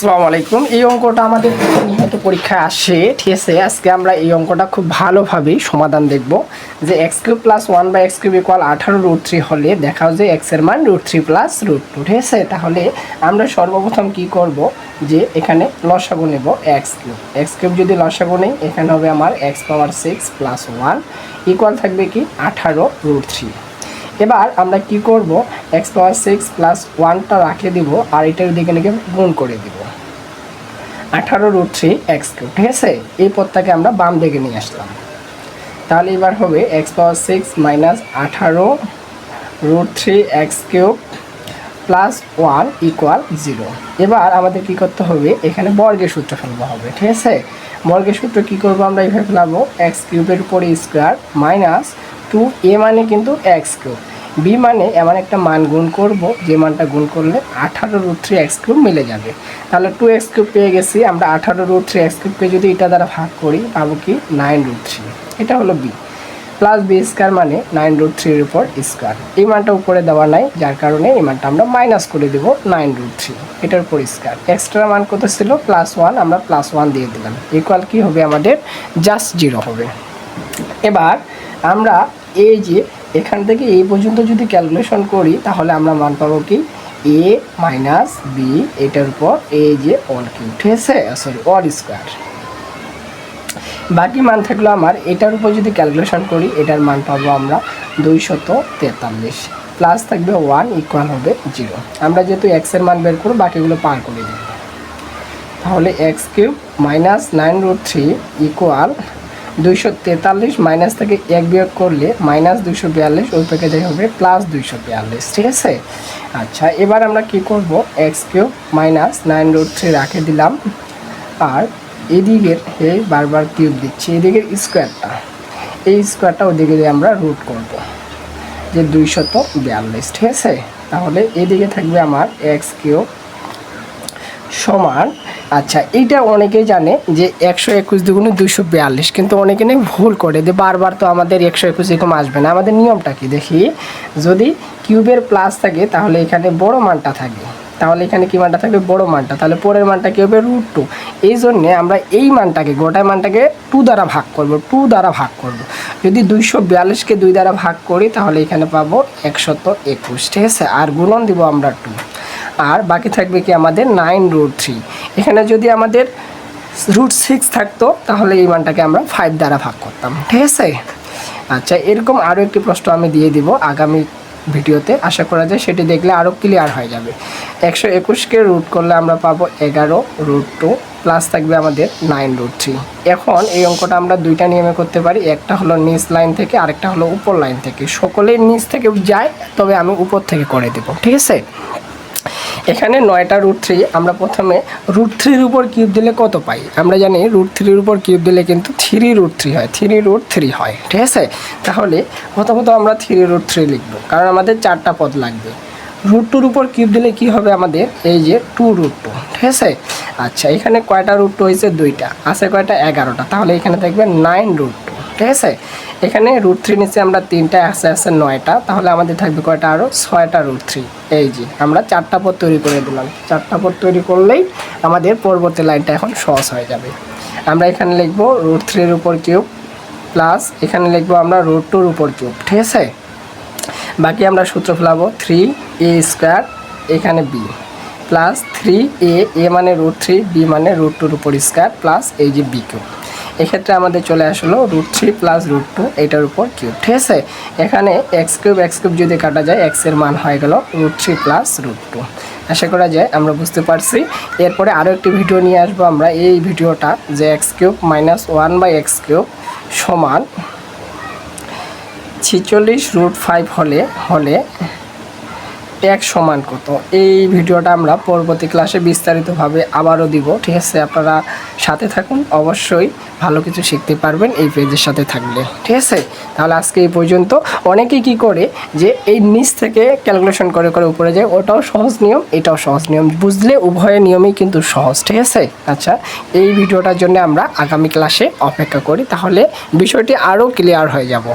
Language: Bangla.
আসসালামু আলাইকুম। এই অঙ্কটা আমাদের নিয়মিত পরীক্ষায় আসে, ঠিক আছে। আজকে আমরা এই অঙ্কটা খুব ভালোভাবে সমাধান দেখব যে x cube plus 1/x cube equal 18√3 হলে দেখাও যে এক্স এর মান √3 প্লাস √2, ঠিক আছে। তাহলে আমরা সর্বপ্রথম কি করব যে এখানে লসাগু নেব এক্স কিউব যদি লসাগু নেই এখানে হবে আমার x⁻6 + 1 ইকুয়াল থাকবে কি 18√3। এবার আমরা কি করব x⁻6 + 1টা রাখে দিব আর এটার দিকে নাকি গুণ করে দিব 18√3 x কিউব, ঠিক আছে। এই পদটাকে আমরা বাম দিকে নিয়ে আসলাম। তাহলে এবার হবে x⁻6 - 18√3 x কিউব + 1 = 0। এবার আমাদের কি করতে হবে এখানে বর্গের সূত্র ফেলতে হবে, ঠিক আছে। বর্গের সূত্র কি করব আমরা এইভাবে ফেলাবো x কিউবের উপরে স্কয়ার মাইনাস 2a মানে কিন্তু x কিউব, b মানে এমন একটা মান গুণ করব যে মানটা গুণ করলে 18√3 x কিউব মিলে যাবে। তাহলে 2x কিউব পেয়ে গেছি আমরা। 18√3 x কিউবকে যদি এটা দ্বারা ভাগ করি পাবো কি 9√3, এটা হলো b প্লাস b স্কয়ার মানে 9√3 এর উপর স্কয়ার। এই মানটা উপরে দেওয়া নাই যার কারণে এই মানটা আমরা মাইনাস করে দেব 9√3 এটার উপর স্কয়ার। এক্সট্রা মান কত ছিল +1, আমরা +1 দিয়ে দিলাম ইকুয়াল কি হবে আমাদের জাস্ট 0 হবে। এবার আমরা এই যে এখান থেকে এই পর্যন্ত যদি ক্যালকুলেশন করি তাহলে আমরা মান পাবো কি a - b এটার উপর এই যে অল কিউব, ঠিক আছে, সরি অল স্কয়ার। বাকি মান থাকলো আমার এটার উপর যদি ক্যালকুলেশন করি এটার মান পাবো আমরা 243 প্লাস থাকবে 1 ইকুয়াল হবে 0। আমরা যেহেতু x এর মান বের করব বাকিগুলো পার করে দেব। তাহলে x cube minus 9√3 equal 243 minus থেকে 1 বিয়োগ করলে -242, ওই প্যাকেজে হবে +242, ঠিক আছে। আচ্ছা এবার আমরা কি করব x কিউব মাইনাস 9√3 রাখে দিলাম আর এদিকের এই বারবার কিউব দিচ্ছি, এদিকের স্কোয়ারটা এই স্কোয়ারটা ওদিকে দিয়ে আমরা রুট করব যে 242, ঠিক আছে। তাহলে এদিকে থাকবে আমার x কিউব সমান, আচ্ছা এইটা অনেকেই জানে যে 121 দুগুণে 242, কিন্তু অনেকে নেই ভুল করে যে বারবার তো আমাদের 121 এরকম আসবে না। আমাদের নিয়মটা কি দেখি, যদি কিউবের প্লাস থাকে তাহলে এখানে বড় মানটা থাকে, তাহলে এখানে কি মানটা থাকবে বড় মানটা, তাহলে পরের মানটা কি হবে √2। এই জন্যে আমরা এই মানটাকে গোটা মানটাকে 2 দ্বারা ভাগ করব, 2 দ্বারা ভাগ করব। যদি 242কে 2 দ্বারা ভাগ করি তাহলে এখানে পাবো 121, ঠিক আছে, আর গুণন দিব আমরা 2, আর বাকি থাকবে কি আমাদের 9√3। এখানে যদি আমাদের √6 থাকতো তাহলে এই মানটাকে আমরা 5 দ্বারা ভাগ করতাম, ঠিক আছে। আচ্ছা এরকম আরও একটি প্রশ্ন আমি দিয়ে দিব আগামী ভিডিওতে, আশা করা যায় সেটি দেখলে আরও ক্লিয়ার হয়ে যাবে। 121কে রুট করলে আমরা পাবো 11√2 প্লাস থাকবে আমাদের 9√3। এখন এই অঙ্কটা আমরা দুইটা নিয়মে করতে পারি, একটা হলো নিচ লাইন থেকে আরেকটা হলো উপর লাইন থেকে। সকলেই নিচ থেকে যায়, তবে আমি উপর থেকে করে দেব, ঠিক আছে। এখানে 9টা √3, আমরা প্রথমে √3 এর উপর কিউব দিলে কত পাই আমরা জানি, √3 এর উপর কিউব দিলে কিন্তু 3√3 হয়, 3√3 হয়, ঠিক আছে। তাহলে প্রথমত আমরা 3√3 লিখব কারণ আমাদের 4টা পদ লাগবে। √2 উপর কিউব দিলে কি হবে আমাদের এই যে 2√2, ঠিক আছে। আচ্ছা এখানে কয়টা √2 হয়েছে 2টা, আছে কয়টা 11টা, তাহলে এখানে থাকবে 9√2, ঠিক আছে। এখানে √3 নিচে আমরা 3টা আছে 9টা, তাহলে আমাদের থাকবে কয়টা আরও 6টা √3। এই যে আমরা 4টা পদ তৈরি করে দিলাম, 4টা পদ তৈরি করলেই আমাদের পরবর্তী লাইনটা এখন সহজ হয়ে যাবে। আমরা এখানে লিখব √3 এর উপর কিউব প্লাস এখানে লিখবো আমরা √2 এর উপর কিউব, ঠিক আছে। বাকি আমরা সূত্র ফেলাবো 3a², এখানে b প্লাস 3a মানে √3, b মানে √2 এর উপর স্কয়ার প্লাস এই যে b কিউব। এক্ষেত্রে আমাদের চলে আসলো √3 প্লাস √2 এটার উপর কিউব, ঠিক আছে। এখানে x কিউব যদি কাটা যায় x এর মান হয়ে গেল √3 প্লাস √2। আশা করা যায় আমরা বুঝতে পারছি। এরপরে আরও একটি ভিডিও নিয়ে আসবো আমরা, এই ভিডিওটা যে x cube minus 1/x cube সমান 46√5 হলে x সমান কত, এই ভিডিওটা আমরা পরবর্তী ক্লাসে বিস্তারিতভাবে আবারও দিব, ঠিক আছে। আপনারা সাথে থাকুন, অবশ্যই ভালো কিছু শিখতে পারবেন এই পেজের সাথে থাকলে, ঠিক আছে। তাহলে আজকে এই পর্যন্ত। অনেকেই কি করে যে এই নিচ থেকে ক্যালকুলেশন করে করে উপরে যায়, ওটাও সহজ নিয়ম এটাও সহজ নিয়ম, বুঝলে উভয় নিয়মই কিন্তু সহজ, ঠিক আছে। আচ্ছা এই ভিডিওটার জন্য আমরা আগামী ক্লাসে অপেক্ষা করি, তাহলে বিষয়টি আরও ক্লিয়ার হয়ে যাব।